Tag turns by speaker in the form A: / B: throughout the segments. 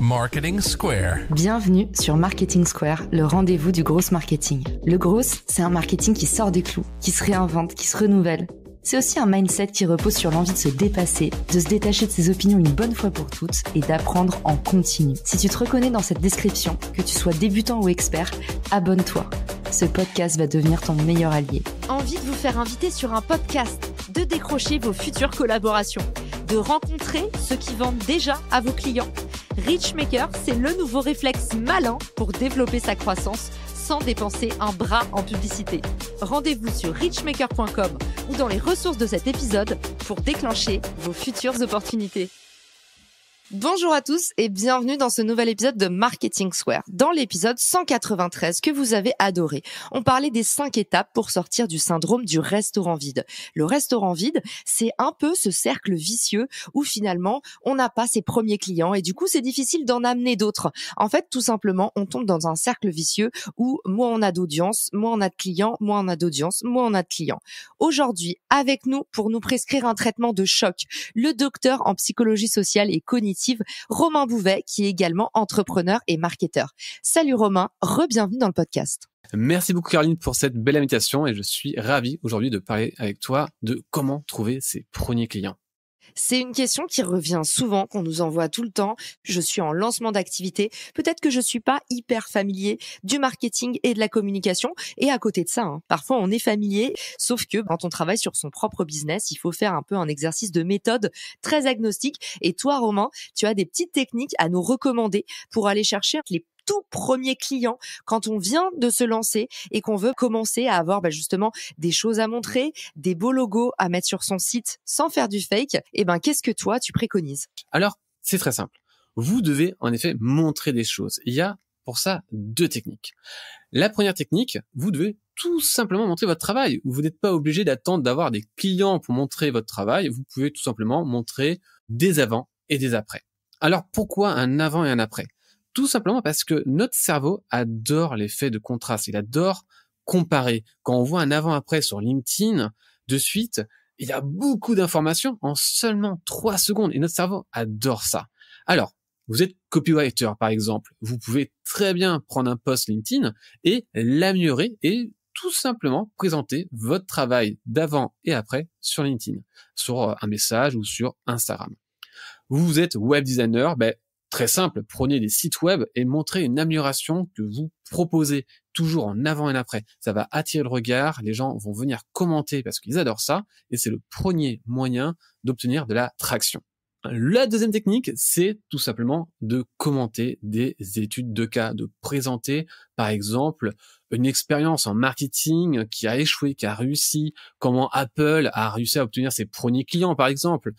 A: Marketing Square.
B: Bienvenue sur Marketing Square, le rendez-vous du gros marketing. Le gros, c'est un marketing qui sort des clous, qui se réinvente, qui se renouvelle. C'est aussi un mindset qui repose sur l'envie de se dépasser, de se détacher de ses opinions une bonne fois pour toutes et d'apprendre en continu. Si tu te reconnais dans cette description, que tu sois débutant ou expert, abonne-toi. Ce podcast va devenir ton meilleur allié.
C: Envie de vous faire inviter sur un podcast, de décrocher vos futures collaborations, de rencontrer ceux qui vendent déjà à vos clients. Richmaker, c'est le nouveau réflexe malin pour développer sa croissance sans dépenser un bras en publicité. Rendez-vous sur richmaker.com ou dans les ressources de cet épisode pour déclencher vos futures opportunités. Bonjour à tous et bienvenue dans ce nouvel épisode de Marketing Square. Dans l'épisode 193 que vous avez adoré, on parlait des 5 étapes pour sortir du syndrome du restaurant vide. Le restaurant vide, c'est un peu ce cercle vicieux où finalement on n'a pas ses premiers clients et du coup c'est difficile d'en amener d'autres. En fait, tout simplement, on tombe dans un cercle vicieux où moins on a d'audience, moins on a de clients, moins on a d'audience, moins on a de clients. Aujourd'hui, avec nous pour nous prescrire un traitement de choc, le docteur en psychologie sociale et cognitive Romain Bouvet, qui est également entrepreneur et marketeur. Salut Romain, re-bienvenue dans le podcast.
D: Merci beaucoup Caroline pour cette belle invitation et je suis ravi aujourd'hui de parler avec toi de comment trouver ses premiers clients.
C: C'est une question qui revient souvent, qu'on nous envoie tout le temps. Je suis en lancement d'activité. Peut-être que je suis pas hyper familier du marketing et de la communication. Et à côté de ça, parfois on est familier. Sauf que quand on travaille sur son propre business, il faut faire un peu un exercice de méthode très agnostique. Et toi, Romain, tu as des petites techniques à nous recommander pour aller chercher les tout premier client quand on vient de se lancer et qu'on veut commencer à avoir justement des choses à montrer, des beaux logos à mettre sur son site sans faire du fake. Qu'est-ce que toi tu préconises?
D: Alors, c'est très simple. Vous devez en effet montrer des choses. Il y a pour ça 2 techniques. La première technique, vous devez tout simplement montrer votre travail. Vous n'êtes pas obligé d'attendre d'avoir des clients pour montrer votre travail. Vous pouvez tout simplement montrer des avant et des après. Alors, pourquoi un avant et un après? Tout simplement parce que notre cerveau adore l'effet de contraste. Il adore comparer. Quand on voit un avant-après sur LinkedIn, de suite, il y a beaucoup d'informations en seulement 3 secondes. Et notre cerveau adore ça. Alors, vous êtes copywriter, par exemple. Vous pouvez très bien prendre un post LinkedIn et l'améliorer et tout simplement présenter votre travail d'avant et après sur LinkedIn, sur un message ou sur Instagram. Vous êtes web designer, très simple, prenez des sites web et montrez une amélioration que vous proposez toujours en avant et en après. Ça va attirer le regard, les gens vont venir commenter parce qu'ils adorent ça et c'est le premier moyen d'obtenir de la traction. La deuxième technique, c'est tout simplement de commenter des études de cas, de présenter par exemple une expérience en marketing qui a échoué, qui a réussi, comment Apple a réussi à obtenir ses premiers clients par exemple.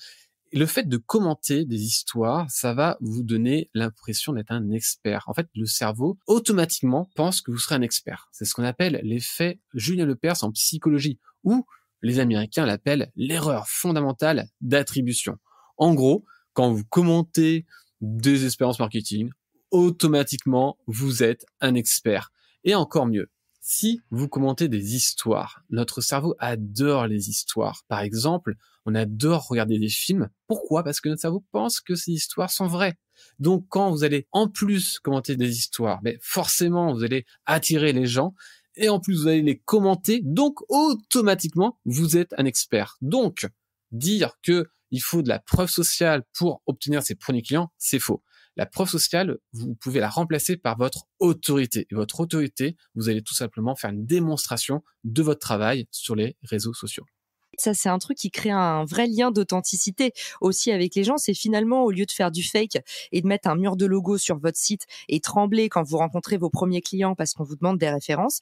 D: Le fait de commenter des histoires, ça va vous donner l'impression d'être un expert. En fait, le cerveau, automatiquement, pense que vous serez un expert. C'est ce qu'on appelle l'effet Julien Lepers en psychologie, ou les Américains l'appellent l'erreur fondamentale d'attribution. En gros, quand vous commentez des expériences marketing, automatiquement, vous êtes un expert. Et encore mieux, si vous commentez des histoires, notre cerveau adore les histoires. Par exemple, on adore regarder des films. Pourquoi? Parce que notre cerveau pense que ces histoires sont vraies. Donc, quand vous allez en plus commenter des histoires, forcément, vous allez attirer les gens et en plus, vous allez les commenter. Donc, automatiquement, vous êtes un expert. Donc, dire que il faut de la preuve sociale pour obtenir ses premiers clients, c'est faux. La preuve sociale, vous pouvez la remplacer par votre autorité. Et votre autorité, vous allez tout simplement faire une démonstration de votre travail sur les réseaux sociaux.
C: Ça, c'est un truc qui crée un vrai lien d'authenticité aussi avec les gens. C'est finalement, au lieu de faire du fake et de mettre un mur de logo sur votre site et trembler quand vous rencontrez vos premiers clients parce qu'on vous demande des références,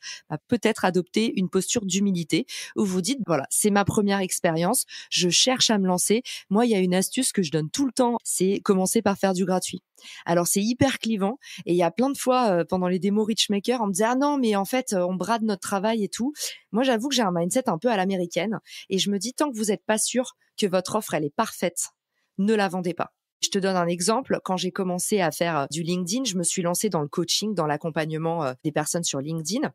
C: peut-être adopter une posture d'humilité où vous dites, voilà, c'est ma première expérience, je cherche à me lancer. Moi, il y a une astuce que je donne tout le temps, c'est commencer par faire du gratuit. Alors c'est hyper clivant et il y a plein de fois pendant les démos Richmaker on me disait ah non mais en fait on brade notre travail et tout. Moi j'avoue que j'ai un mindset un peu à l'américaine et je me dis tant que vous n'êtes pas sûr que votre offre elle est parfaite, ne la vendez pas. Je te donne un exemple. Quand j'ai commencé à faire du LinkedIn, je me suis lancée dans le coaching, dans l'accompagnement des personnes sur LinkedIn.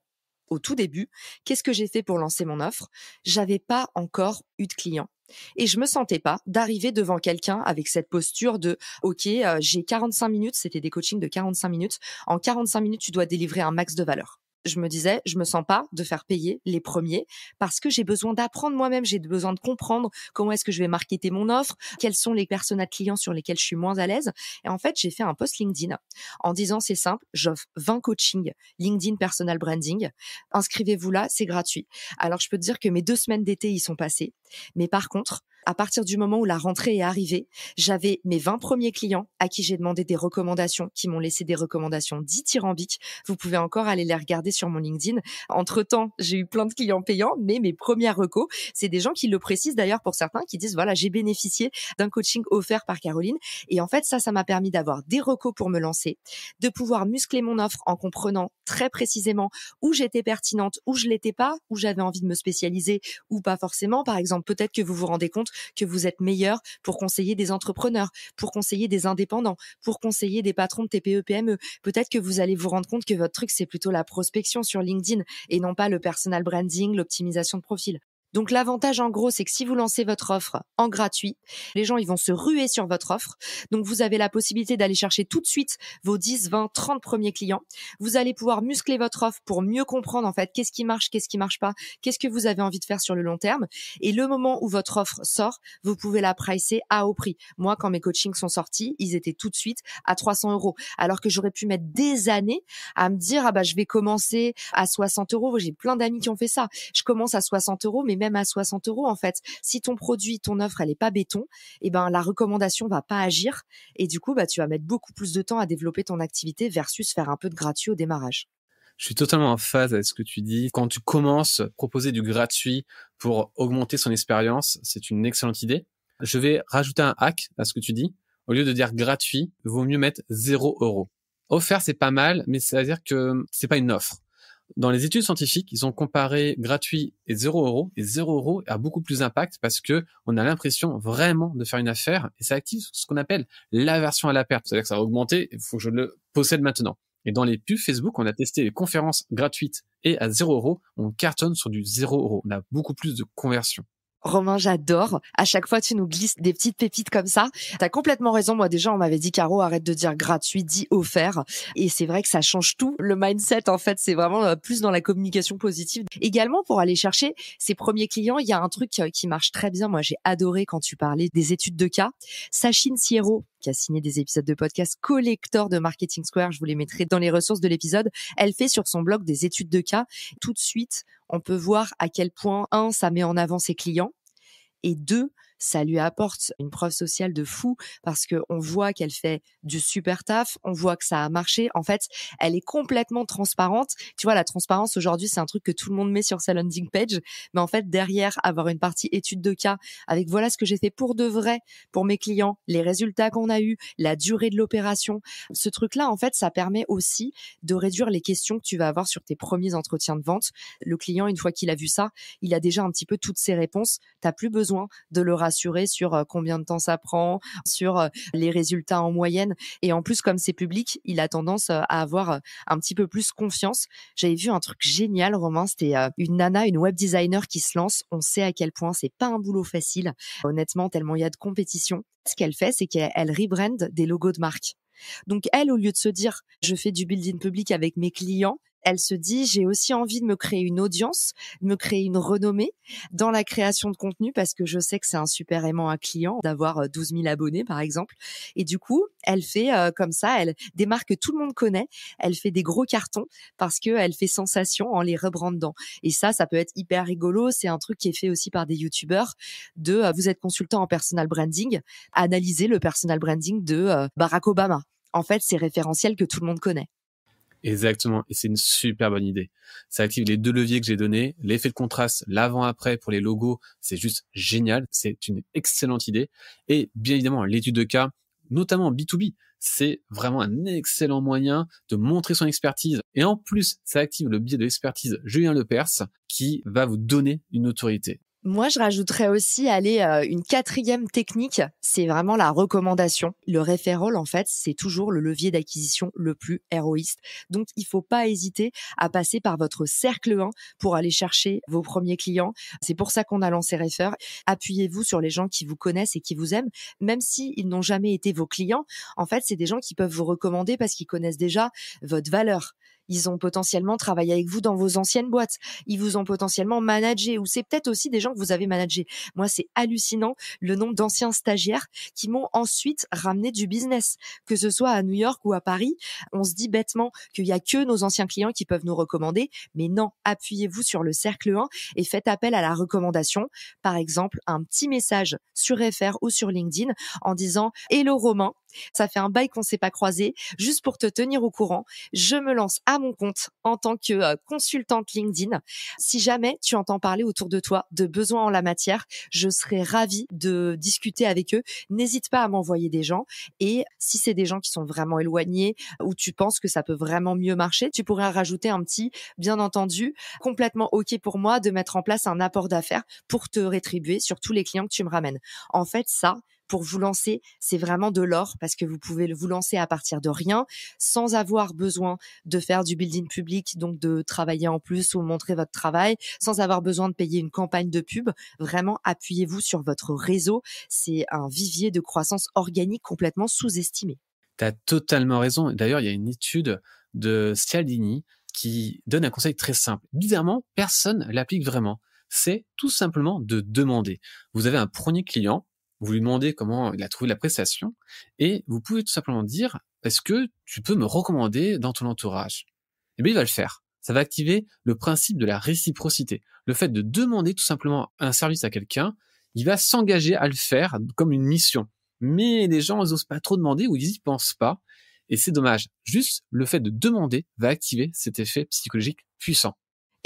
C: Au tout début, qu'est-ce que j'ai fait pour lancer mon offre? J'avais pas encore eu de clients. Et je me sentais pas d'arriver devant quelqu'un avec cette posture de OK, j'ai 45 minutes, c'était des coachings de 45 minutes. En 45 minutes, tu dois délivrer un max de valeur. Je me disais, je me sens pas de faire payer les premiers parce que j'ai besoin d'apprendre moi-même, j'ai besoin de comprendre comment est-ce que je vais marketer mon offre, quels sont les personas clients sur lesquels je suis moins à l'aise. Et en fait, j'ai fait un post LinkedIn en disant c'est simple, j'offre 20 coachings LinkedIn Personal Branding. Inscrivez-vous là, c'est gratuit. Alors, je peux te dire que mes 2 semaines d'été y sont passées. Mais par contre, à partir du moment où la rentrée est arrivée, j'avais mes 20 premiers clients à qui j'ai demandé des recommandations, qui m'ont laissé des recommandations dithyrambiques. Vous pouvez encore aller les regarder sur mon LinkedIn. Entre-temps, j'ai eu plein de clients payants, mais mes premières recos, c'est des gens qui le précisent d'ailleurs pour certains, qui disent voilà, j'ai bénéficié d'un coaching offert par Caroline. Et en fait, ça m'a permis d'avoir des recos pour me lancer, de pouvoir muscler mon offre en comprenant très précisément où j'étais pertinente, où je l'étais pas, où j'avais envie de me spécialiser ou pas forcément. Par exemple, peut-être que vous vous rendez compte que vous êtes meilleur pour conseiller des entrepreneurs, pour conseiller des indépendants, pour conseiller des patrons de TPE, PME. Peut-être que vous allez vous rendre compte que votre truc, c'est plutôt la prospection sur LinkedIn et non pas le personal branding, l'optimisation de profil. Donc l'avantage en gros, c'est que si vous lancez votre offre en gratuit, les gens ils vont se ruer sur votre offre. Donc vous avez la possibilité d'aller chercher tout de suite vos 10, 20, 30 premiers clients. Vous allez pouvoir muscler votre offre pour mieux comprendre en fait qu'est-ce qui marche pas, qu'est-ce que vous avez envie de faire sur le long terme. Et le moment où votre offre sort, vous pouvez la pricer à haut prix. Moi, quand mes coachings sont sortis, ils étaient tout de suite à 300 €. Alors que j'aurais pu mettre des années à me dire je vais commencer à 60 €. J'ai plein d'amis qui ont fait ça. Je commence à 60 €, mais même à 60 €, en fait, si ton produit, ton offre, elle est pas béton, la recommandation va pas agir. Et du coup, tu vas mettre beaucoup plus de temps à développer ton activité versus faire un peu de gratuit au démarrage.
D: Je suis totalement en phase avec ce que tu dis. Quand tu commences, proposer du gratuit pour augmenter son expérience, c'est une excellente idée. Je vais rajouter un hack à ce que tu dis. Au lieu de dire gratuit, il vaut mieux mettre 0 €. Offert, c'est pas mal, mais ça veut dire que c'est pas une offre. Dans les études scientifiques, ils ont comparé gratuit et 0 €. Et 0 € a beaucoup plus d'impact parce que on a l'impression vraiment de faire une affaire et ça active ce qu'on appelle l'aversion à la perte. C'est-à-dire que ça va augmenter, il faut que je le possède maintenant. Et dans les pubs Facebook, on a testé les conférences gratuites et à 0 €, on cartonne sur du 0 €. On a beaucoup plus de conversion.
C: Romain, j'adore. À chaque fois, tu nous glisses des petites pépites comme ça. T'as complètement raison. Moi, déjà, on m'avait dit, Caro, arrête de dire gratuit, dis offert. Et c'est vrai que ça change tout. Le mindset, en fait, c'est vraiment plus dans la communication positive. Également, pour aller chercher ses premiers clients, il y a un truc qui marche très bien. Moi, j'ai adoré quand tu parlais des études de cas. Sachine Sierro, qui a signé des épisodes de podcast collector de Marketing Square, je vous les mettrai dans les ressources de l'épisode. Elle fait sur son blog des études de cas. Tout de suite, on peut voir à quel point, 1, ça met en avant ses clients, et 2, ça lui apporte une preuve sociale de fou parce que on voit qu'elle fait du super taf, on voit que ça a marché. En fait, elle est complètement transparente. Tu vois, la transparence aujourd'hui, c'est un truc que tout le monde met sur sa landing page. Mais en fait, derrière, avoir une partie étude de cas avec voilà ce que j'ai fait pour de vrai pour mes clients, les résultats qu'on a eus, la durée de l'opération. Ce truc-là, en fait, ça permet aussi de réduire les questions que tu vas avoir sur tes premiers entretiens de vente. Le client, une fois qu'il a vu ça, il a déjà un petit peu toutes ses réponses. T'as plus besoin de le rassurer sur combien de temps ça prend, sur les résultats en moyenne. Et en plus, comme c'est public, il a tendance à avoir un petit peu plus confiance. J'avais vu un truc génial, Romain, c'était une nana, une web designer qui se lance. On sait à quel point c'est pas un boulot facile, honnêtement, tellement il y a de compétition. Ce qu'elle fait, c'est qu'elle rebrand des logos de marque. Donc elle, au lieu de se dire « je fais du building public avec mes clients », elle se dit, j'ai aussi envie de me créer une audience, de me créer une renommée dans la création de contenu parce que je sais que c'est un super aimant à client d'avoir 12 000 abonnés, par exemple. Et du coup, elle fait comme ça, elle des marques que tout le monde connaît, elle fait des gros cartons parce qu'elle fait sensation en les rebrandant. Et ça peut être hyper rigolo. C'est un truc qui est fait aussi par des youtubeurs vous êtes consultant en personal branding, analysez le personal branding de Barack Obama. En fait, c'est référentiel que tout le monde connaît.
D: Exactement. Et c'est une super bonne idée. Ça active les 2 leviers que j'ai donnés. L'effet de contraste, l'avant-après pour les logos, c'est juste génial. C'est une excellente idée. Et bien évidemment, l'étude de cas, notamment en B2B, c'est vraiment un excellent moyen de montrer son expertise. Et en plus, ça active le biais de l'expertise Julien Lepers qui va vous donner une autorité.
C: Moi, je rajouterais aussi, une quatrième technique, c'est vraiment la recommandation. Le referral, en fait, c'est toujours le levier d'acquisition le plus héroïste. Donc, il faut pas hésiter à passer par votre cercle 1 pour aller chercher vos premiers clients. C'est pour ça qu'on a lancé Refer. Appuyez-vous sur les gens qui vous connaissent et qui vous aiment, même s'ils n'ont jamais été vos clients. En fait, c'est des gens qui peuvent vous recommander parce qu'ils connaissent déjà votre valeur. Ils ont potentiellement travaillé avec vous dans vos anciennes boîtes. Ils vous ont potentiellement managé, ou c'est peut-être aussi des gens que vous avez managés. Moi, c'est hallucinant le nombre d'anciens stagiaires qui m'ont ensuite ramené du business, que ce soit à New York ou à Paris. On se dit bêtement qu'il y a que nos anciens clients qui peuvent nous recommander, mais non, appuyez-vous sur le cercle 1 et faites appel à la recommandation. Par exemple, un petit message sur FR ou sur LinkedIn en disant « Hello Romain, ça fait un bail qu'on s'est pas croisé. Juste pour te tenir au courant, je me lance à mon compte en tant que consultante LinkedIn. Si jamais tu entends parler autour de toi de besoins en la matière, je serais ravie de discuter avec eux. N'hésite pas à m'envoyer des gens. Et si c'est des gens qui sont vraiment éloignés ou tu penses que ça peut vraiment mieux marcher, tu pourrais rajouter un petit, bien entendu, complètement OK pour moi de mettre en place un apport d'affaires pour te rétribuer sur tous les clients que tu me ramènes. En fait, ça, pour vous lancer, c'est vraiment de l'or parce que vous pouvez vous lancer à partir de rien sans avoir besoin de faire du building public, donc de travailler en plus ou montrer votre travail, sans avoir besoin de payer une campagne de pub. Vraiment, appuyez-vous sur votre réseau. C'est un vivier de croissance organique complètement sous-estimé.
D: Tu as totalement raison. D'ailleurs, il y a une étude de Cialdini qui donne un conseil très simple. Bizarrement, personne l'applique vraiment. C'est tout simplement de demander. Vous avez un premier client, vous lui demandez comment il a trouvé la prestation et vous pouvez tout simplement dire « Est-ce que tu peux me recommander dans ton entourage ?» Eh bien, il va le faire. Ça va activer le principe de la réciprocité. Le fait de demander tout simplement un service à quelqu'un, il va s'engager à le faire comme une mission. Mais les gens, ils n'osent pas trop demander ou ils y pensent pas. Et c'est dommage. Juste le fait de demander va activer cet effet psychologique puissant.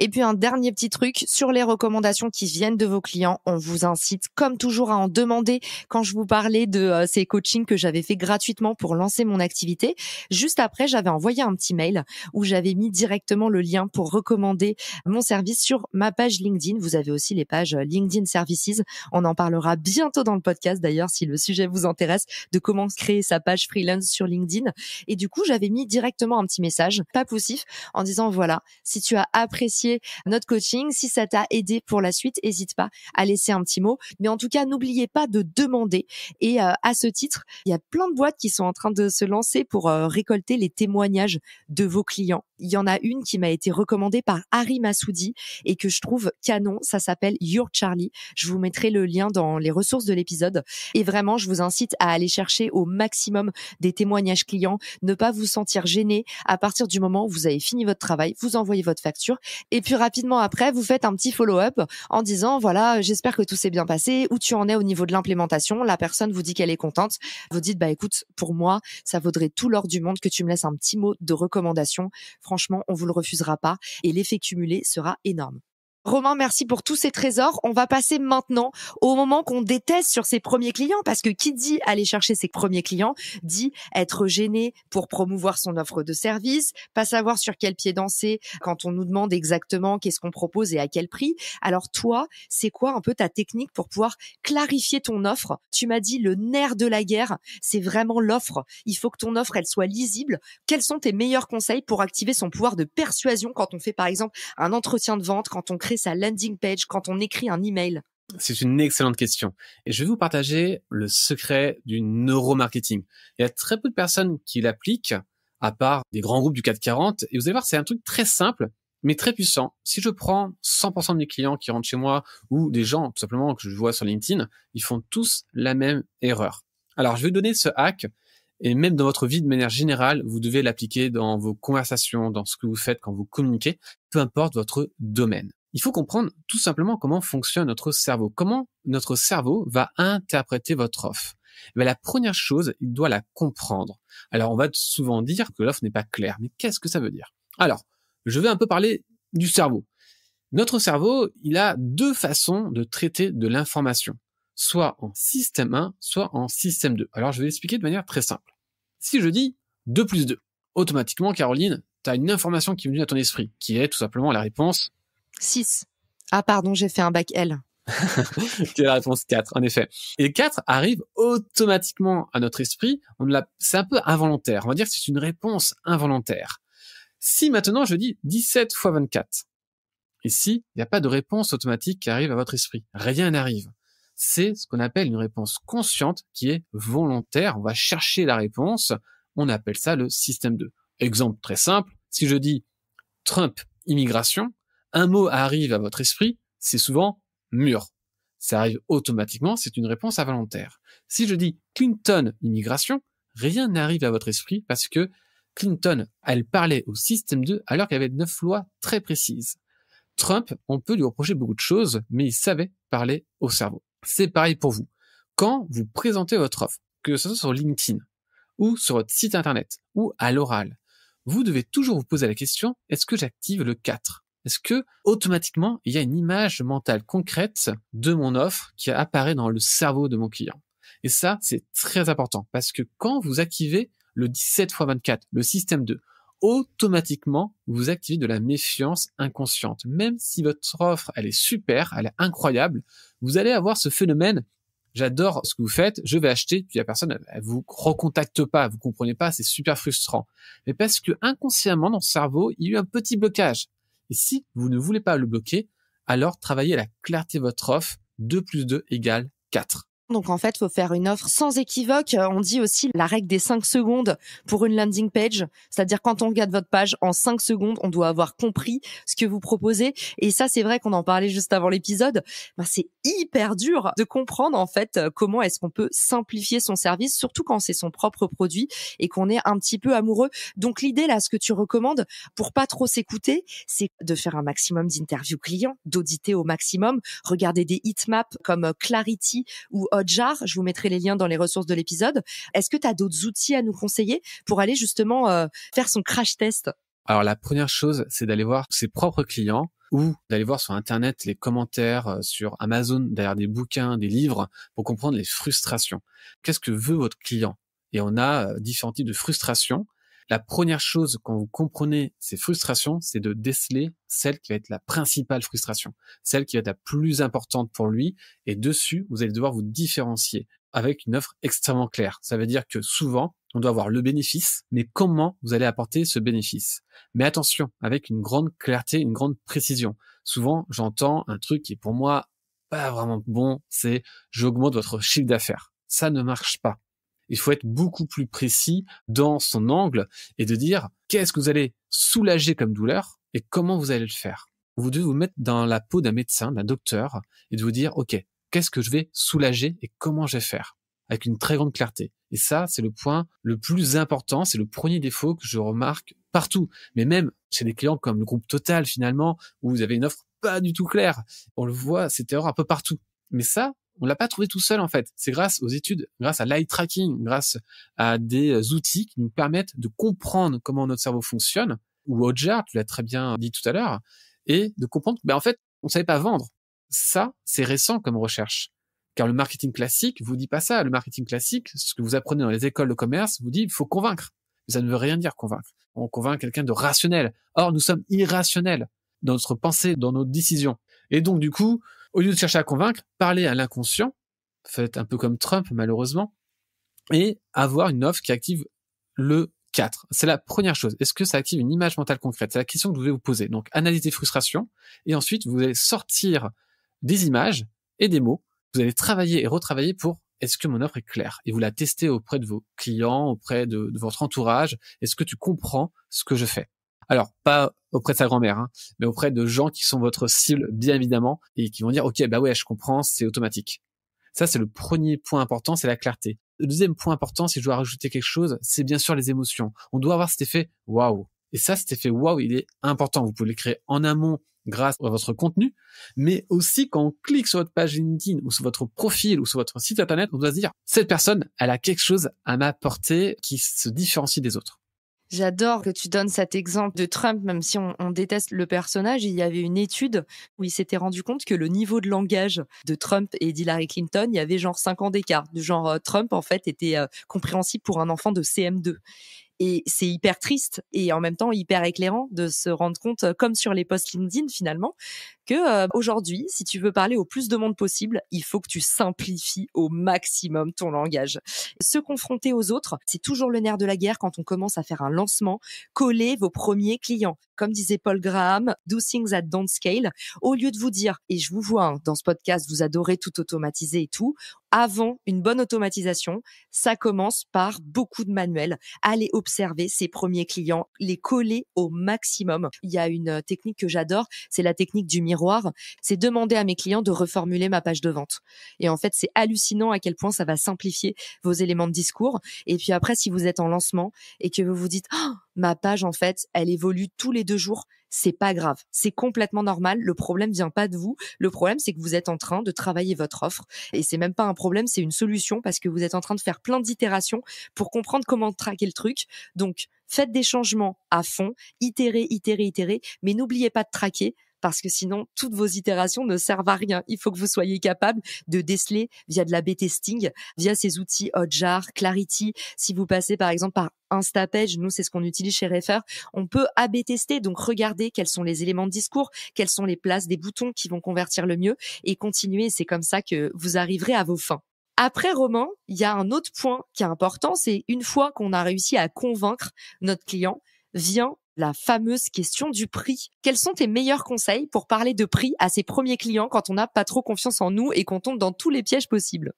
C: Et puis un dernier petit truc, sur les recommandations qui viennent de vos clients, on vous incite comme toujours à en demander. Quand je vous parlais de ces coachings que j'avais fait gratuitement pour lancer mon activité, juste après, j'avais envoyé un petit mail où j'avais mis directement le lien pour recommander mon service sur ma page LinkedIn. Vous avez aussi les pages LinkedIn Services. On en parlera bientôt dans le podcast d'ailleurs si le sujet vous intéresse, de comment créer sa page freelance sur LinkedIn. Et du coup, j'avais mis directement un petit message, pas poussif, en disant voilà, si tu as apprécié notre coaching, si ça t'a aidé pour la suite, n'hésite pas à laisser un petit mot. Mais en tout cas, n'oubliez pas de demander. Et à ce titre, il y a plein de boîtes qui sont en train de se lancer pour récolter les témoignages de vos clients. Il y en a une qui m'a été recommandée par Harry Massoudi et que je trouve canon. Ça s'appelle Your Charlie. Je vous mettrai le lien dans les ressources de l'épisode. Et vraiment, je vous incite à aller chercher au maximum des témoignages clients. Ne pas vous sentir gêné. À partir du moment où vous avez fini votre travail, vous envoyez votre facture. Et puis rapidement après, vous faites un petit follow-up en disant voilà, j'espère que tout s'est bien passé, où tu en es au niveau de l'implémentation. La personne vous dit qu'elle est contente. Vous dites bah écoute, pour moi, ça vaudrait tout l'or du monde que tu me laisses un petit mot de recommandation. Franchement, on vous le refusera pas et l'effet cumulé sera énorme. Romain, merci pour tous ces trésors. On va passer maintenant au moment qu'on déteste sur ses premiers clients, parce que qui dit aller chercher ses premiers clients dit être gêné pour promouvoir son offre de service, pas savoir sur quel pied danser quand on nous demande exactement qu'est-ce qu'on propose et à quel prix. Alors toi, c'est quoi un peu ta technique pour pouvoir clarifier ton offre? Tu m'as dit le nerf de la guerre, c'est vraiment l'offre. Il faut que ton offre, elle soit lisible. Quels sont tes meilleurs conseils pour activer son pouvoir de persuasion quand on fait par exemple un entretien de vente, quand on crée sa landing page, quand on écrit un email?
D: C'est une excellente question. Et je vais vous partager le secret du neuromarketing. Il y a très peu de personnes qui l'appliquent, à part des grands groupes du CAC 40. Et vous allez voir, c'est un truc très simple, mais très puissant. Si je prends 100% de mes clients qui rentrent chez moi, ou des gens, tout simplement, que je vois sur LinkedIn, ils font tous la même erreur. Alors, je vais donner ce hack. Et même dans votre vie de manière générale, vous devez l'appliquer dans vos conversations, dans ce que vous faites quand vous communiquez, peu importe votre domaine. Il faut comprendre tout simplement comment fonctionne notre cerveau, comment notre cerveau va interpréter votre offre. Mais la première chose, il doit la comprendre. Alors, on va souvent dire que l'offre n'est pas claire, mais qu'est-ce que ça veut dire? Alors, je vais un peu parler du cerveau. Notre cerveau, il a deux façons de traiter de l'information, soit en système 1, soit en système 2. Alors, je vais l'expliquer de manière très simple. Si je dis 2 plus 2, automatiquement, Caroline, tu as une information qui est venue à ton esprit, qui est tout simplement la réponse
C: 6. Ah pardon, j'ai fait un bac L.
D: C'est la réponse 4, en effet. Et 4 arrive automatiquement à notre esprit. C'est un peu involontaire. On va dire que c'est une réponse involontaire. Si maintenant je dis 17 fois 24, ici, il n'y a pas de réponse automatique qui arrive à votre esprit. Rien n'arrive. C'est ce qu'on appelle une réponse consciente qui est volontaire. On va chercher la réponse. On appelle ça le système 2. Exemple très simple. Si je dis Trump, immigration, un mot arrive à votre esprit, c'est souvent mur. Ça arrive automatiquement, c'est une réponse involontaire. Si je dis Clinton, immigration, rien n'arrive à votre esprit parce que Clinton, elle parlait au système 2 alors qu'elle avait 9 lois très précises. Trump, on peut lui reprocher beaucoup de choses, mais il savait parler au cerveau. C'est pareil pour vous. Quand vous présentez votre offre, que ce soit sur LinkedIn, ou sur votre site internet, ou à l'oral, vous devez toujours vous poser la question, est-ce que j'active le 4 ? Est-ce que, automatiquement, il y a une image mentale concrète de mon offre qui apparaît dans le cerveau de mon client ? Et ça, c'est très important, parce que quand vous activez le 17 x 24, le système 2, automatiquement, vous activez de la méfiance inconsciente. Même si votre offre, elle est super, elle est incroyable, vous allez avoir ce phénomène, j'adore ce que vous faites, je vais acheter, puis la personne, elle vous recontacte pas, vous comprenez pas, c'est super frustrant. Mais parce que inconsciemment, dans le cerveau, il y a eu un petit blocage. Et si vous ne voulez pas le bloquer, alors travaillez à la clarté de votre offre, 2 + 2 = 4.
C: Donc en fait, il faut faire une offre sans équivoque. On dit aussi la règle des 5 secondes pour une landing page. C'est-à-dire quand on regarde votre page, en 5 secondes, on doit avoir compris ce que vous proposez. Et ça, c'est vrai qu'on en parlait juste avant l'épisode. C'est hyper dur de comprendre en fait comment est-ce qu'on peut simplifier son service, surtout quand c'est son propre produit et qu'on est un petit peu amoureux. Donc l'idée là, ce que tu recommandes pour pas trop s'écouter, c'est de faire un maximum d'interviews clients, d'auditer au maximum, regarder des heatmaps comme Clarity ou Hotjar, je vous mettrai les liens dans les ressources de l'épisode. Est-ce que tu as d'autres outils à nous conseiller pour aller justement faire son crash test ?
D: Alors la première chose, c'est d'aller voir ses propres clients ou d'aller voir sur Internet les commentaires sur Amazon, derrière des bouquins, des livres, pour comprendre les frustrations. Qu'est-ce que veut votre client ? Et on a différents types de frustrations. La première chose, quand vous comprenez ces frustrations, c'est de déceler celle qui va être la principale frustration, celle qui va être la plus importante pour lui. Et dessus, vous allez devoir vous différencier avec une offre extrêmement claire. Ça veut dire que souvent, on doit avoir le bénéfice, mais comment vous allez apporter ce bénéfice ? Mais attention, avec une grande clarté, une grande précision. Souvent, j'entends un truc qui est pour moi pas vraiment bon, c'est « j'augmente votre chiffre d'affaires ». Ça ne marche pas. Il faut être beaucoup plus précis dans son angle et de dire qu'est-ce que vous allez soulager comme douleur et comment vous allez le faire. Vous devez vous mettre dans la peau d'un médecin, d'un docteur et de vous dire ok, qu'est-ce que je vais soulager et comment je vais faire avec une très grande clarté. Et ça, c'est le point le plus important, c'est le premier défaut que je remarque partout, mais même chez des clients comme le groupe Total finalement, où vous avez une offre pas du tout claire. On le voit, cette erreur un peu partout. Mais ça, on l'a pas trouvé tout seul en fait. C'est grâce aux études, grâce à l'eye tracking, grâce à des outils qui nous permettent de comprendre comment notre cerveau fonctionne. Ou Hotjar, tu l'as très bien dit tout à l'heure, et de comprendre que en fait, on savait pas vendre. Ça, c'est récent comme recherche. Car le marketing classique vous dit pas ça. Le marketing classique, ce que vous apprenez dans les écoles de commerce, vous dit il faut convaincre. Mais ça ne veut rien dire convaincre. On convainc quelqu'un de rationnel. Or, nous sommes irrationnels dans notre pensée, dans nos décisions. Et donc, du coup, au lieu de chercher à convaincre, parler à l'inconscient, faites un peu comme Trump, malheureusement, et avoir une offre qui active le 4. C'est la première chose. Est-ce que ça active une image mentale concrète ? C'est la question que vous devez vous poser. Donc, analysez frustrations, et ensuite, vous allez sortir des images et des mots. Vous allez travailler et retravailler pour est-ce que mon offre est claire ? Et vous la testez auprès de vos clients, auprès de votre entourage. Est-ce que tu comprends ce que je fais ? Alors, pas auprès de sa grand-mère, mais auprès de gens qui sont votre cible, bien évidemment, et qui vont dire, ok, bah ouais, je comprends, c'est automatique. Ça, c'est le premier point important, c'est la clarté. Le deuxième point important, si je dois rajouter quelque chose, c'est bien sûr les émotions. On doit avoir cet effet waouh. Et ça, cet effet waouh, il est important. Vous pouvez le créer en amont grâce à votre contenu, mais aussi quand on clique sur votre page LinkedIn ou sur votre profil ou sur votre site internet, on doit se dire, cette personne, elle a quelque chose à m'apporter qui se différencie des autres.
C: J'adore que tu donnes cet exemple de Trump, même si on déteste le personnage. Il y avait une étude où il s'était rendu compte que le niveau de langage de Trump et d'Hillary Clinton, il y avait genre 5 ans d'écart. Du genre, Trump, en fait, était compréhensible pour un enfant de CM2. Et c'est hyper triste et en même temps hyper éclairant de se rendre compte, comme sur les posts LinkedIn finalement, que aujourd'hui, si tu veux parler au plus de monde possible, il faut que tu simplifies au maximum ton langage. Se confronter aux autres, c'est toujours le nerf de la guerre quand on commence à faire un lancement. Collez vos premiers clients. Comme disait Paul Graham, do things that don't scale. Au lieu de vous dire, et je vous vois dans ce podcast, vous adorez tout automatiser et tout, avant une bonne automatisation, ça commence par beaucoup de manuels. Allez observer ses premiers clients, les coller au maximum. Il y a une technique que j'adore, c'est la technique du miroir. C'est demander à mes clients de reformuler ma page de vente. Et en fait, c'est hallucinant à quel point ça va simplifier vos éléments de discours. Et puis après, si vous êtes en lancement et que vous vous dites, oh, ma page, en fait, elle évolue tous les 2 jours. C'est pas grave. C'est complètement normal. Le problème vient pas de vous. Le problème, c'est que vous êtes en train de travailler votre offre. Et c'est même pas un problème, c'est une solution parce que vous êtes en train de faire plein d'itérations pour comprendre comment traquer le truc. Donc, faites des changements à fond. Itérez, mais n'oubliez pas de traquer. Parce que sinon, toutes vos itérations ne servent à rien. Il faut que vous soyez capable de déceler via de l'A/B testing, via ces outils Hotjar, Clarity. Si vous passez par exemple par Instapage, nous c'est ce qu'on utilise chez Refer, on peut A/B tester, donc regarder quels sont les éléments de discours, quelles sont les places des boutons qui vont convertir le mieux et continuer. C'est comme ça que vous arriverez à vos fins. Après, Romain, il y a un autre point qui est important, c'est une fois qu'on a réussi à convaincre notre client, vient la fameuse question du prix. Quels sont tes meilleurs conseils pour parler de prix à ses premiers clients quand on n'a pas trop confiance en nous et qu'on tombe dans tous les pièges possibles?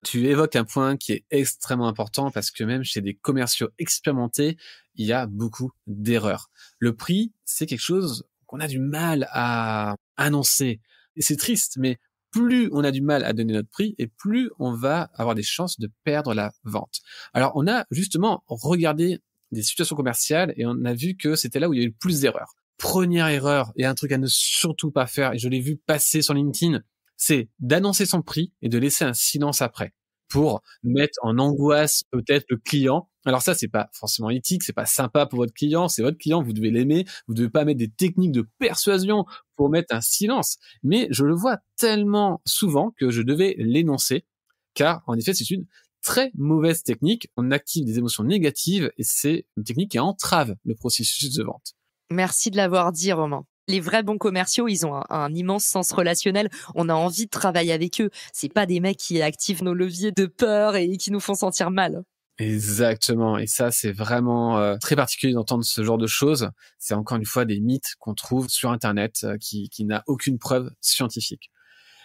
D: Tu évoques un point qui est extrêmement important parce que même chez des commerciaux expérimentés, il y a beaucoup d'erreurs. Le prix, c'est quelque chose qu'on a du mal à annoncer. Et c'est triste, mais plus on a du mal à donner notre prix et plus on va avoir des chances de perdre la vente. Alors, on a justement regardé des situations commerciales et on a vu que c'était là où il y a eu le plus d'erreurs. Première erreur et un truc à ne surtout pas faire, et je l'ai vu passer sur LinkedIn, c'est d'annoncer son prix et de laisser un silence après pour mettre en angoisse peut-être le client. Alors ça, c'est pas forcément éthique, c'est pas sympa pour votre client, c'est votre client, vous devez l'aimer, vous devez pas mettre des techniques de persuasion pour mettre un silence. Mais je le vois tellement souvent que je devais l'énoncer, car en effet, c'est une très mauvaise technique. On active des émotions négatives et c'est une technique qui entrave le processus de vente.
C: Merci de l'avoir dit, Romain. Les vrais bons commerciaux, ils ont un immense sens relationnel. On a envie de travailler avec eux. C'est pas des mecs qui activent nos leviers de peur et qui nous font sentir mal.
D: Exactement. Et ça, c'est vraiment très particulier d'entendre ce genre de choses. C'est encore une fois des mythes qu'on trouve sur Internet qui n'a aucune preuve scientifique.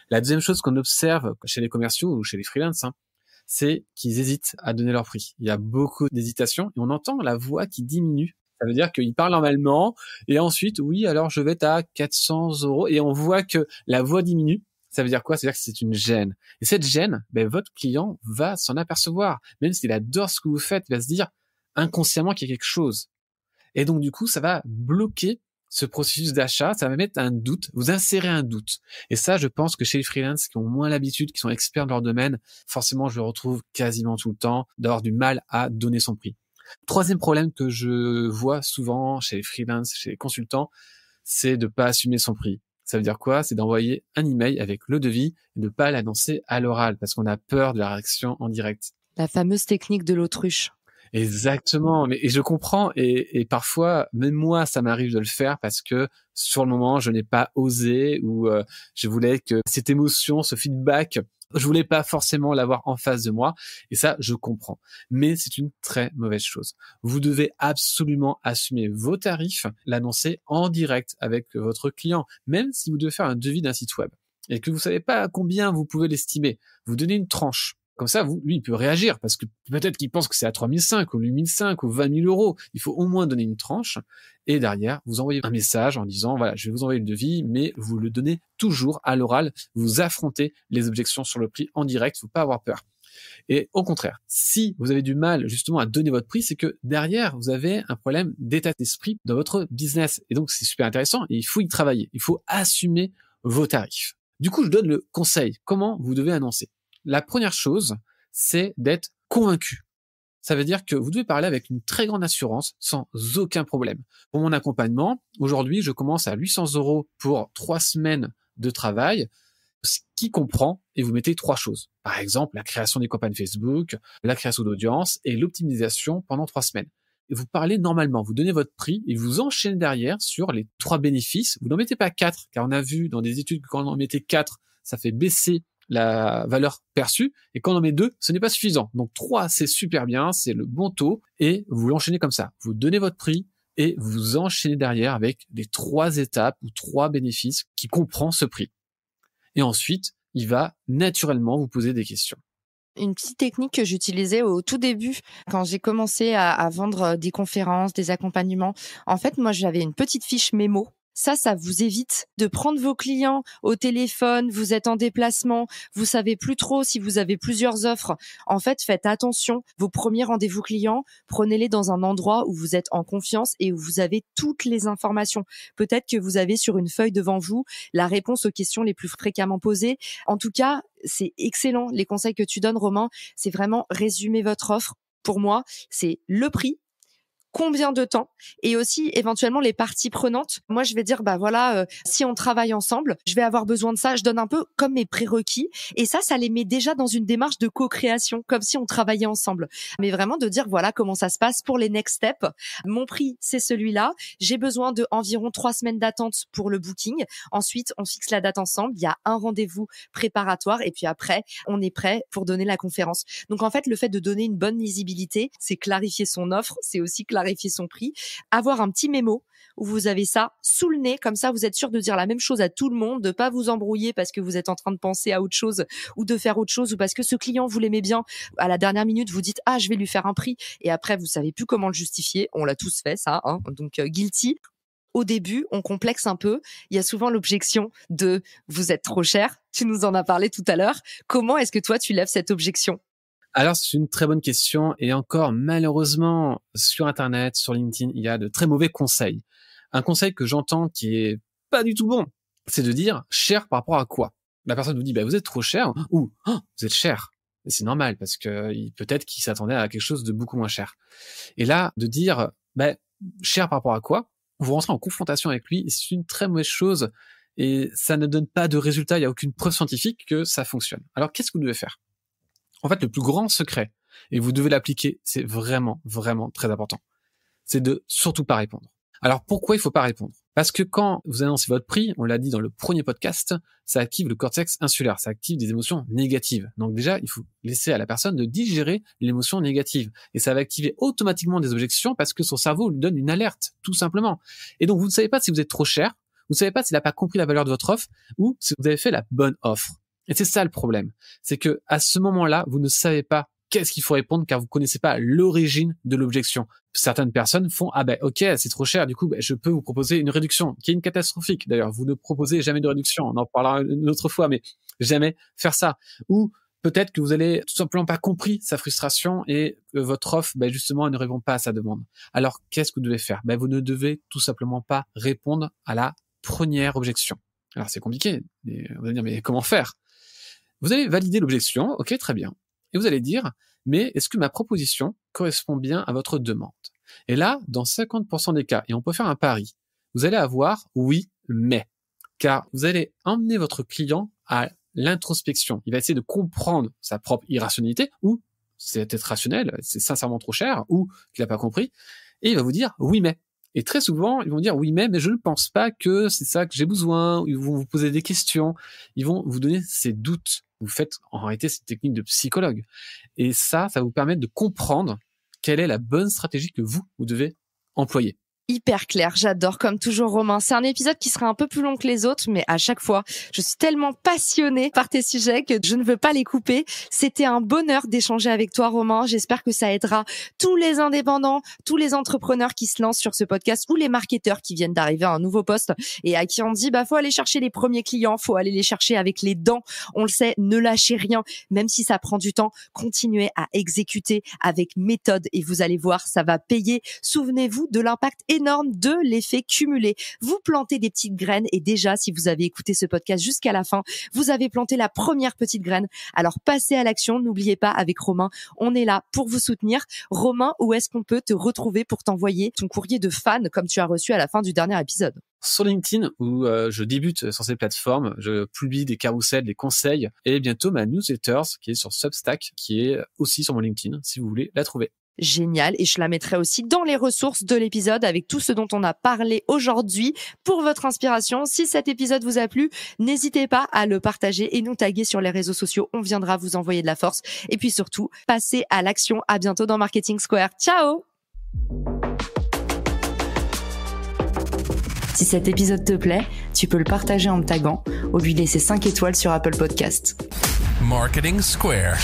D: La deuxième chose qu'on observe chez les commerciaux ou chez les freelances, c'est qu'ils hésitent à donner leur prix. Il y a beaucoup d'hésitation et on entend la voix qui diminue. Ça veut dire qu'ils parlent normalement et ensuite, oui, alors je vais être à 400 € et on voit que la voix diminue. Ça veut dire quoi? Ça veut dire que c'est une gêne. Et cette gêne, votre client va s'en apercevoir. Même s'il adore ce que vous faites, il va se dire inconsciemment qu'il y a quelque chose. Et donc, du coup, ça va bloquer ce processus d'achat, ça va mettre un doute, vous insérez un doute. Et ça, je pense que chez les freelances qui ont moins l'habitude, qui sont experts de leur domaine, forcément, je le retrouve quasiment tout le temps, d'avoir du mal à donner son prix. Troisième problème que je vois souvent chez les freelances, chez les consultants, c'est de pas assumer son prix. Ça veut dire quoi? C'est d'envoyer un email avec le devis et de pas l'annoncer à l'oral parce qu'on a peur de la réaction en direct.
C: La fameuse technique de l'autruche.
D: Exactement, et je comprends et parfois même moi ça m'arrive de le faire parce que sur le moment je n'ai pas osé ou je voulais que cette émotion, ce feedback, je voulais pas forcément l'avoir en face de moi et ça je comprends. Mais c'est une très mauvaise chose. Vous devez absolument assumer vos tarifs, l'annoncer en direct avec votre client, même si vous devez faire un devis d'un site web et que vous savez pas à combien vous pouvez l'estimer. Vous donnez une tranche. Comme ça, lui, il peut réagir parce que peut-être qu'il pense que c'est à 3005 ou 8005 ou 20 000 €. Il faut au moins donner une tranche et derrière, vous envoyez un message en disant, voilà, je vais vous envoyer le devis, mais vous le donnez toujours à l'oral. Vous affrontez les objections sur le prix en direct. Il faut pas avoir peur. Et au contraire, si vous avez du mal justement à donner votre prix, c'est que derrière, vous avez un problème d'état d'esprit dans votre business. Et donc, c'est super intéressant et il faut y travailler. Il faut assumer vos tarifs. Du coup, je donne le conseil. Comment vous devez annoncer? La première chose, c'est d'être convaincu. Ça veut dire que vous devez parler avec une très grande assurance, sans aucun problème. Pour mon accompagnement, aujourd'hui, je commence à 800 € pour 3 semaines de travail, ce qui comprend, et vous mettez 3 choses. Par exemple, la création des campagnes Facebook, la création d'audience et l'optimisation pendant 3 semaines. et vous parlez normalement. Vous donnez votre prix et vous enchaînez derrière sur les 3 bénéfices. Vous n'en mettez pas 4, car on a vu dans des études que quand on en mettait 4, ça fait baisser la valeur perçue, et quand on en met 2, ce n'est pas suffisant. Donc 3, c'est super bien, c'est le bon taux, et vous l'enchaînez comme ça. Vous donnez votre prix, et vous enchaînez derrière avec les 3 étapes ou 3 bénéfices qui comprend ce prix. Et ensuite, il va naturellement vous poser des questions.
B: Une petite technique que j'utilisais au tout début, quand j'ai commencé à vendre des conférences, des accompagnements. En fait, moi, j'avais une petite fiche mémo. Ça vous évite de prendre vos clients au téléphone, vous êtes en déplacement, vous savez plus trop si vous avez plusieurs offres. En fait, faites attention. Vos premiers rendez-vous clients, prenez-les dans un endroit où vous êtes en confiance et où vous avez toutes les informations. Peut-être que vous avez sur une feuille devant vous la réponse aux questions les plus fréquemment posées. En tout cas, c'est excellent. Les conseils que tu donnes, Romain, c'est vraiment résumer votre offre. Pour moi, c'est le prix, combien de temps, et aussi éventuellement les parties prenantes. Moi, je vais dire, si on travaille ensemble, je vais avoir besoin de ça. Je donne un peu comme mes prérequis, et ça les met déjà dans une démarche de co-création, comme si on travaillait ensemble. Mais vraiment de dire, voilà comment ça se passe pour les next steps. Mon prix, c'est celui-là. J'ai besoin de environ 3 semaines d'attente pour le booking. Ensuite, on fixe la date ensemble. Il y a un rendez-vous préparatoire, et puis après, on est prêt pour donner la conférence. Donc en fait, le fait de donner une bonne lisibilité, c'est clarifier son offre, c'est aussi clarifier son prix, avoir un petit mémo où vous avez ça sous le nez, comme ça vous êtes sûr de dire la même chose à tout le monde, de pas vous embrouiller parce que vous êtes en train de penser à autre chose ou de faire autre chose, ou parce que ce client vous l'aimez bien, à la dernière minute vous dites je vais lui faire un prix, et après vous savez plus comment le justifier. On l'a tous fait ça, donc guilty. Au début, on complexe un peu. Il y a souvent l'objection de vous êtes trop cher. Tu nous en as parlé tout à l'heure. Comment est-ce que toi tu lèves cette objection?
D: Alors, c'est une très bonne question, et encore, malheureusement, sur Internet, sur LinkedIn, il y a de très mauvais conseils. Un conseil que j'entends qui est pas du tout bon, c'est de dire cher par rapport à quoi? La personne vous dit, vous êtes trop cher, ou vous êtes cher. Et c'est normal, parce que peut-être qu'il s'attendait à quelque chose de beaucoup moins cher. Et là, de dire, cher par rapport à quoi? Vous rentrez en confrontation avec lui, et c'est une très mauvaise chose, et ça ne donne pas de résultat, il n'y a aucune preuve scientifique que ça fonctionne. Alors, qu'est-ce que vous devez faire? En fait, le plus grand secret, et vous devez l'appliquer, c'est vraiment, vraiment très important, c'est de surtout pas répondre. Alors, pourquoi il faut pas répondre? Parce que quand vous annoncez votre prix, on l'a dit dans le premier podcast, ça active le cortex insulaire, ça active des émotions négatives. Donc déjà, il faut laisser à la personne de digérer l'émotion négative. Et ça va activer automatiquement des objections parce que son cerveau lui donne une alerte, tout simplement. Et donc, vous ne savez pas si vous êtes trop cher, vous ne savez pas s'il n'a pas compris la valeur de votre offre, ou si vous avez fait la bonne offre. Et c'est ça le problème, c'est que à ce moment-là, vous ne savez pas qu'est-ce qu'il faut répondre, car vous connaissez pas l'origine de l'objection. Certaines personnes font ok, c'est trop cher, du coup je peux vous proposer une réduction, qui est une catastrophique. D'ailleurs, vous ne proposez jamais de réduction, on en parlera une autre fois, mais jamais faire ça. Ou peut-être que vous allez tout simplement pas compris sa frustration, et votre offre, justement, elle ne répond pas à sa demande. Alors qu'est-ce que vous devez faire? Vous ne devez tout simplement pas répondre à la première objection. Alors c'est compliqué, on va dire mais comment faire? Vous allez valider l'objection, ok, très bien. Et vous allez dire, mais est-ce que ma proposition correspond bien à votre demande? Et là, dans 50% des cas, et on peut faire un pari, vous allez avoir oui, mais. Car vous allez emmener votre client à l'introspection. Il va essayer de comprendre sa propre irrationalité, ou c'est peut-être rationnel, c'est sincèrement trop cher, ou qu'il n'a pas compris, et il va vous dire oui, mais. Et très souvent, ils vont dire oui, mais je ne pense pas que c'est ça que j'ai besoin. Ils vont vous poser des questions. Ils vont vous donner ces doutes. Vous faites en réalité cette technique de psychologue. Et ça vous permet de comprendre quelle est la bonne stratégie que vous devez employer.
B: Hyper clair, j'adore comme toujours Romain. C'est un épisode qui sera un peu plus long que les autres, mais à chaque fois, je suis tellement passionnée par tes sujets que je ne veux pas les couper. C'était un bonheur d'échanger avec toi Romain. J'espère que ça aidera tous les indépendants, tous les entrepreneurs qui se lancent sur ce podcast, ou les marketeurs qui viennent d'arriver à un nouveau poste et à qui on dit faut aller chercher les premiers clients, faut aller les chercher avec les dents. On le sait, ne lâchez rien, même si ça prend du temps, continuez à exécuter avec méthode et vous allez voir, ça va payer. Souvenez-vous de l'impact énorme de l'effet cumulé. Vous plantez des petites graines, et déjà, si vous avez écouté ce podcast jusqu'à la fin, vous avez planté la première petite graine. Alors passez à l'action. N'oubliez pas, avec Romain, on est là pour vous soutenir. Romain, où est-ce qu'on peut te retrouver pour t'envoyer ton courrier de fan comme tu as reçu à la fin du dernier épisode?
D: Sur LinkedIn, où je débute sur ces plateformes, je publie des carousels, des conseils, et bientôt ma newsletter qui est sur Substack, qui est aussi sur mon LinkedIn, si vous voulez la trouver.
C: génial. Et je la mettrai aussi dans les ressources de l'épisode avec tout ce dont on a parlé aujourd'hui pour votre inspiration. Si cet épisode vous a plu, n'hésitez pas à le partager et nous taguer sur les réseaux sociaux. On viendra vous envoyer de la force. Et puis surtout, passez à l'action. À bientôt dans Marketing Square. Ciao!
B: Si cet épisode te plaît, tu peux le partager en me taguant ou lui laisser 5 étoiles sur Apple Podcast.
A: Marketing Square.